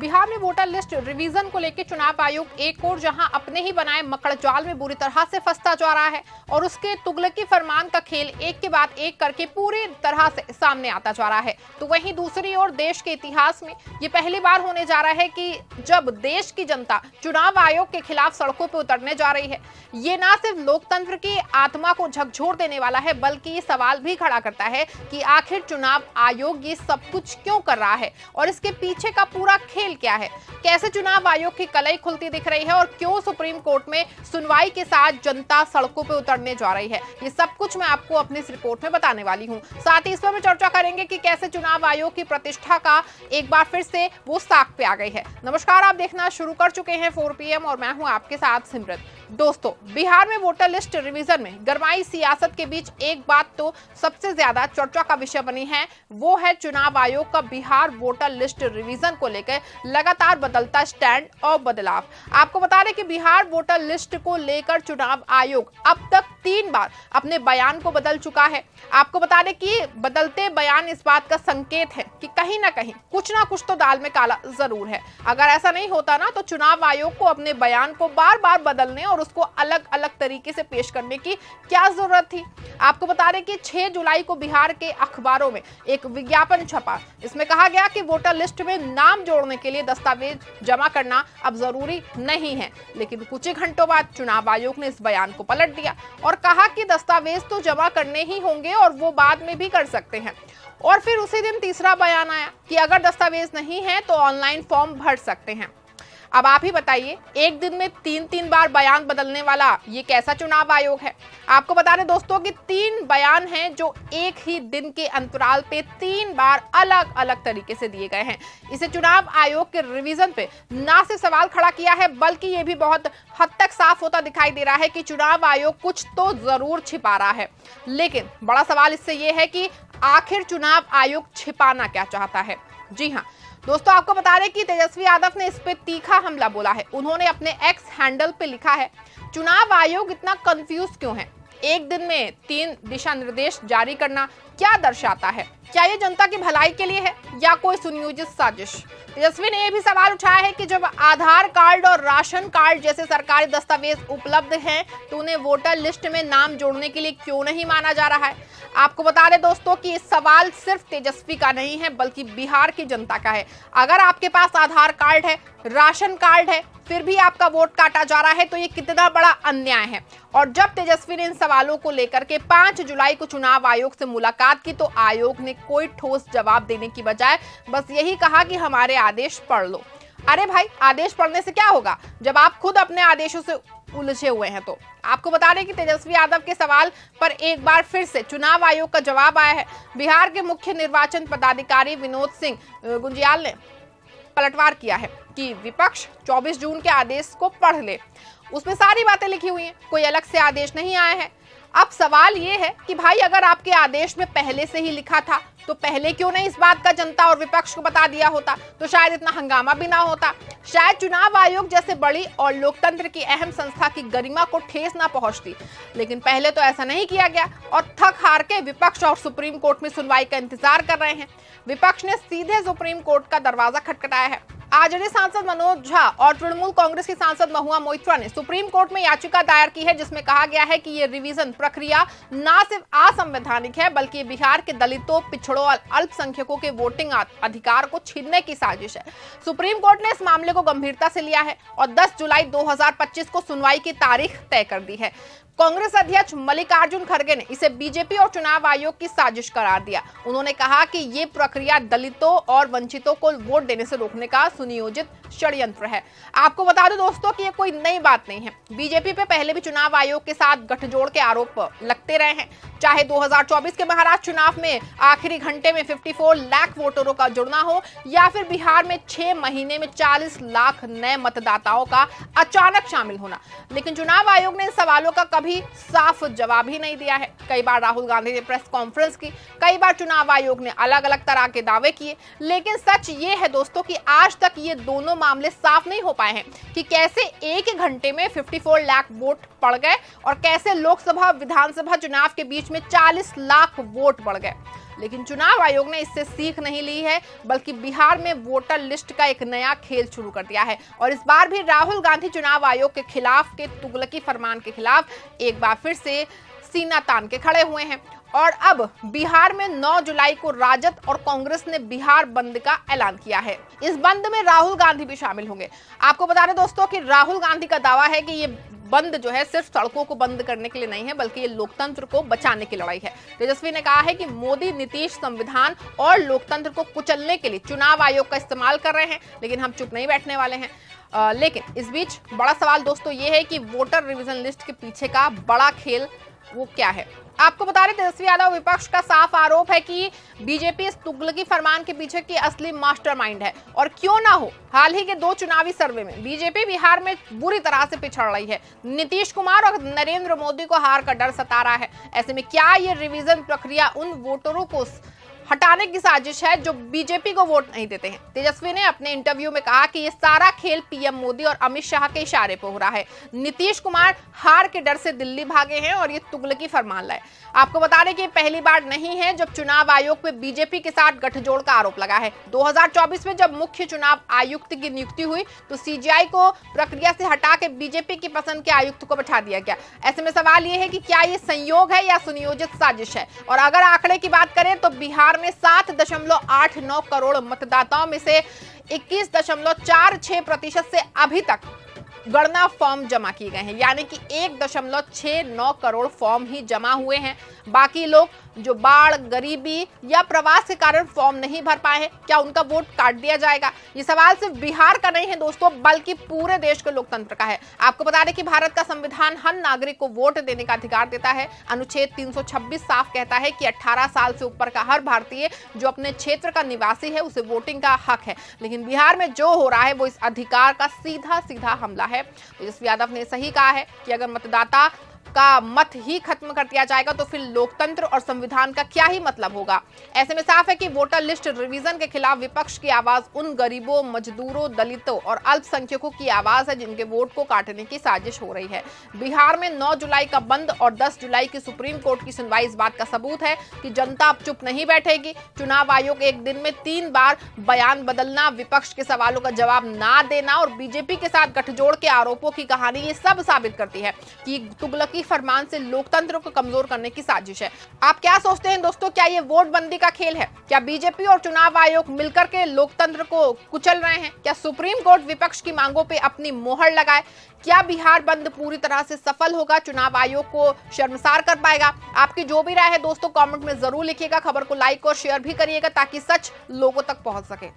बिहार में voter list revision को लेकर चुनाव आयोग एक और जहां अपने ही बनाए मकड़ जाल में बुरी तरह से फंसता जा रहा है और उसके तुगलकी फरमान का खेल एक के बाद एक करके पूरी तरह से सामने आता जा रहा है, तो वहीं दूसरी ओर देश के इतिहास में ये पहली बार होने जा रहा है कि जब देश की जनता चुनाव आयोग के खिलाफ सड़कों पर उतरने जा रही है। ये ना सिर्फ लोकतंत्र की आत्मा को झकझोर देने वाला है, बल्कि ये सवाल भी खड़ा करता है कि आखिर चुनाव आयोग ये सब कुछ क्यों कर रहा है और इसके पीछे का पूरा खेल क्या है। कैसे चुनाव आयोग की कलई खुलती दिख रही है और क्यों सुप्रीम कोर्ट में सुनवाई के साथ जनता सड़कों पर उतरने जा रही है, ये सब कुछ मैं आपको अपनी इस रिपोर्ट में बताने वाली हूं। साथ ही इस पर चर्चा करेंगे कि कैसे चुनाव आयोग की प्रतिष्ठा का एक बार फिर से वो साख पे आ गई है। नमस्कार, आप देखना शुरू कर चुके हैं 4 PM और मैं हूं आपके साथ सिमरन। दोस्तों, बिहार में वोटर लिस्ट रिवीजन में गरमाई सियासत के बीच एक बात तो सबसे ज्यादा चर्चा का विषय बनी है, वो है चुनाव आयोग का बिहार वोटर लिस्ट रिवीजन को लेकर लगातार बदलता स्टैंड और बदलाव। आपको बता दें कि बिहार वोटर लिस्ट को लेकर चुनाव आयोग अब तक 3 बार अपने बयान को बदल चुका है। आपको बता दें कि बदलते बयान इस बात का संकेत है कि कहीं ना कहीं कुछ ना कुछ तो दाल में काला जरूर है। अगर ऐसा नहीं होता ना तो चुनाव आयोग को अपने बयान को बार बार बदलने और उसको अलग अलग तरीके से पेश करने की क्या जरूरत थी। आपको बता दें कि 6 जुलाई को बिहार के अखबारों में एक विज्ञापन छपा। इसमें कहा गया कि वोटर लिस्ट में नाम जोड़ने के लिए दस्तावेज जमा करना अब जरूरी नहीं है, लेकिन कुछ ही घंटों बाद चुनाव आयोग ने इस बयान को पलट दिया और कहा कि दस्तावेज तो जमा करने ही होंगे और वो बाद में भी कर सकते हैं। और फिर उसी दिन तीसरा बयान आया कि अगर दस्तावेज नहीं है तो ऑनलाइन फॉर्म भर सकते हैं। अब आप ही बताइए, एक दिन में 3 बार बयान बदलने वाला ये कैसा चुनाव आयोग है। आपको बता दें दोस्तों कि 3 बयान हैं जो एक ही दिन के अंतराल पे 3 बार अलग अलग तरीके से दिए गए हैं। इसे चुनाव आयोग के रिवीजन पे ना सिर्फ सवाल खड़ा किया है, बल्कि ये भी बहुत हद तक साफ होता दिखाई दे रहा है कि चुनाव आयोग कुछ तो जरूर छिपा रहा है। लेकिन बड़ा सवाल इससे ये है कि आखिर चुनाव आयोग छिपाना क्या चाहता है। जी हाँ दोस्तों, आपको बता दें कि तेजस्वी यादव ने इस पे तीखा हमला बोला है। उन्होंने अपने एक्स हैंडल पे लिखा है, चुनाव आयोग इतना कंफ्यूज क्यों है, एक दिन में 3 दिशा निर्देश जारी करना क्या दर्शाता है, क्या ये जनता की भलाई के लिए है या कोई सुनियोजित साजिश। तेजस्वी ने यह भी सवाल उठाया है कि जब आधार कार्ड और राशन कार्ड जैसे सरकारी दस्तावेज उपलब्ध हैं तो उन्हें वोटर लिस्ट में नाम जोड़ने के लिए क्यों नहीं माना जा रहा है। आपको बता दें दोस्तों कि इस सवाल सिर्फ तेजस्वी का नहीं है, बल्कि बिहार की जनता का है। अगर आपके पास आधार कार्ड है, राशन कार्ड है, फिर भी आपका वोट काटा जा रहा है तो ये कितना बड़ा अन्याय है। और जब तेजस्वी ने इन सवालों को लेकर के 5 जुलाई को चुनाव आयोग से मुलाकात की तो आयोग ने कोई ठोस जवाब देने की बजाय बस यही कहा कि हमारे आदेश पढ़ लो। अरे भाई, आदेश पढ़ने से क्या होगा जब आप खुद अपने आदेशों से उलझे हुए हैं। तो आपको बता दें कि तेजस्वी यादव के सवाल पर एक बार फिर से चुनाव आयोग का जवाब आया है। बिहार के मुख्य निर्वाचन पदाधिकारी विनोद सिंह गुंजियाल ने पलटवार किया है कि विपक्ष 24 जून के आदेश को पढ़ ले, उसमें सारी बातें लिखी हुई हैं, कोई अलग से आदेश नहीं आया है। अब सवाल ये है कि भाई अगर आपके आदेश में पहले से ही लिखा था तो पहले क्यों नहीं इस बात का जनता और विपक्ष को बता दिया होता, तो शायद इतना हंगामा भी ना होता, शायद चुनाव आयोग जैसे बड़ी और लोकतंत्र की अहम संस्था की गरिमा को ठेस ना पहुंचती। लेकिन पहले तो ऐसा नहीं किया गया और थक हार के विपक्ष और सुप्रीम कोर्ट में सुनवाई का इंतजार कर रहे हैं। विपक्ष ने सीधे सुप्रीम कोर्ट का दरवाजा खटखटाया है। आरजेडी सांसद मनोज झा और तृणमूल कांग्रेस की सांसद महुआ मोइत्रा ने सुप्रीम कोर्ट में याचिका दायर की है, जिसमें कहा गया है कि ये रिवीजन प्रक्रिया ना सिर्फ असंवैधानिक है, बल्कि बिहार के दलितों, पिछड़ों और अल्पसंख्यकों के वोटिंग अधिकार को छीनने की साजिश है। सुप्रीम कोर्ट ने इस मामले को गंभीरता से लिया है और 10 जुलाई 2025 को सुनवाई की तारीख तय कर दी है। कांग्रेस अध्यक्ष मल्लिकार्जुन खड़गे ने इसे बीजेपी और चुनाव आयोग की साजिश करार दिया। उन्होंने कहा कि ये प्रक्रिया दलितों और वंचितों को वोट देने से रोकने का सुनियोजित षड्यंत्र है। आपको बता दो दोस्तों कि ये कोई नई बात नहीं है। बीजेपी पे पहले भी चुनाव आयोग के साथ गठजोड़ के आरोप लगते रहे हैं, चाहे 2024 के महाराष्ट्र चुनाव में आखिरी घंटे में 54 लाख वोटरों का जुड़ना हो या फिर बिहार में 6 महीने में 40 लाख नए मतदाताओं का अचानक शामिल होना। लेकिन चुनाव आयोग ने इन सवालों का कभी साफ जवाब ही नहीं दिया है। कई बार राहुल गांधी ने प्रेस कॉन्फ्रेंस की, कई बार चुनाव आयोग ने अलग अलग तरह के दावे किए, लेकिन सच ये है दोस्तों कि आज तक ये दोनों मामले साफ नहीं हो पाए हैं कि कैसे एक ही घंटे में 54 लाख वोट पड़ गए और कैसे लोकसभा विधानसभा चुनाव के बीच में 40 लाख वोट बढ़ गए। लेकिन चुनाव आयोग ने इससे सीख नहीं ली है, बल्कि बिहार में वोटर लिस्ट का एक नया खेल शुरू कर दिया है। और इस बार भी राहुल गांधी चुनाव आयोग के खिलाफ के तुगलकी फरमान के खिलाफ एक बार फिर से सीना तान के खड़े हुए हैं। और अब बिहार में 9 जुलाई को राजद और कांग्रेस ने बिहार बंद का ऐलान किया है। इस बंद में राहुल गांधी भी शामिल होंगे। आपको बता दें दोस्तों कि राहुल गांधी का दावा है कि ये बंद जो है सिर्फ सड़कों को बंद करने के लिए नहीं है, बल्कि ये लोकतंत्र को बचाने की लड़ाई है। तेजस्वी ने कहा है कि मोदी नीतीश संविधान और लोकतंत्र को कुचलने के लिए चुनाव आयोग का इस्तेमाल कर रहे हैं, लेकिन हम चुप नहीं बैठने वाले हैं। लेकिन इस बीच बड़ा सवाल दोस्तों ये है कि वोटर रिवीजन लिस्ट के पीछे का बड़ा खेल वो क्या है। आपको बता रहे तेजस्वी यादव विपक्ष का साफ आरोप है कि बीजेपी इस तुगलकी फरमान के पीछे की असली मास्टरमाइंड है। और क्यों ना हो, हाल ही के 2 चुनावी सर्वे में बीजेपी बिहार में बुरी तरह से पिछड़ रही है। नीतीश कुमार और नरेंद्र मोदी को हार का डर सता रहा है। ऐसे में क्या ये रिवीजन प्रक्रिया उन वोटरों को हटाने की साजिश है जो बीजेपी को वोट नहीं देते हैं। तेजस्वी ने अपने इंटरव्यू में कहा कि ये सारा खेल पीएम मोदी और अमित शाह के इशारे पर हो रहा है। नीतीश कुमार हार के डर से दिल्ली भागे हैं और ये तुगलकी फरमान लाए। आपको बता दें कि पहली बार नहीं है जब चुनाव आयोग पे बीजेपी के साथ गठजोड़ का आरोप लगा है। 2024 में जब मुख्य चुनाव आयुक्त की नियुक्ति हुई तो सीजीआई को प्रक्रिया से हटा के बीजेपी की पसंद के आयुक्त को बैठा दिया गया। ऐसे में सवाल ये है कि क्या ये संयोग है या सुनियोजित साजिश है। और अगर आंकड़े की बात करें तो बिहार में 7.89 करोड़ मतदाताओं में से 21.46% से अभी तक गणना फॉर्म जमा किए गए हैं, यानी कि 1.69 करोड़ फॉर्म ही जमा हुए हैं। बाकी लोग जो बाढ़, गरीबी या प्रवास के कारण फॉर्म नहीं भर पाए हैं, क्या उनका वोट काट दिया जाएगा? ये सवाल सिर्फ बिहार का नहीं है दोस्तों, बल्कि पूरे देश के लोकतंत्र का है। आपको बता दें कि भारत का संविधान हर नागरिक को वोट देने का अधिकार देता है। अनुच्छेद 326 साफ कहता है कि 18 साल से ऊपर का हर भारतीय जो अपने क्षेत्र का निवासी है उसे वोटिंग का हक है। लेकिन बिहार में जो हो रहा है वो इस अधिकार का सीधा सीधा हमला है। तेजस्वी यादव ने सही कहा है कि अगर मतदाता का मत ही खत्म कर दिया जाएगा तो फिर लोकतंत्र और संविधान का क्या ही मतलब होगा। ऐसे में साफ है कि वोटर लिस्ट रिवीजन के खिलाफ विपक्ष की आवाज उन गरीबों, मजदूरों, दलितों और अल्पसंख्यकों की आवाज है जिनके वोट को काटने की साजिश हो रही है। बिहार में 9 जुलाई का बंद और 10 जुलाई की सुप्रीम कोर्ट की सुनवाई इस बात का सबूत है कि जनता अब चुप नहीं बैठेगी। चुनाव आयोग एक दिन में 3 बार बयान बदलना, विपक्ष के सवालों का जवाब ना देना और बीजेपी के साथ गठजोड़ के आरोपों की कहानी ये सब साबित करती है कि तुगलकी फरमान से लोकतंत्र को कमजोर करने की साजिश है। आप क्या सोचते हैं दोस्तों, क्या ये वोट बंदी का खेल है? क्या बीजेपी और चुनाव आयोग मिलकर के लोकतंत्र को कुचल रहे हैं? क्या सुप्रीम कोर्ट विपक्ष की मांगों पे अपनी मोहर लगाए? क्या बिहार बंद पूरी तरह से सफल होगा, चुनाव आयोग को शर्मसार कर पाएगा? आपकी जो भी राय है दोस्तों कमेंट में जरूर लिखिएगा। खबर को लाइक और शेयर भी करिएगा ताकि सच लोगों तक पहुंच सके।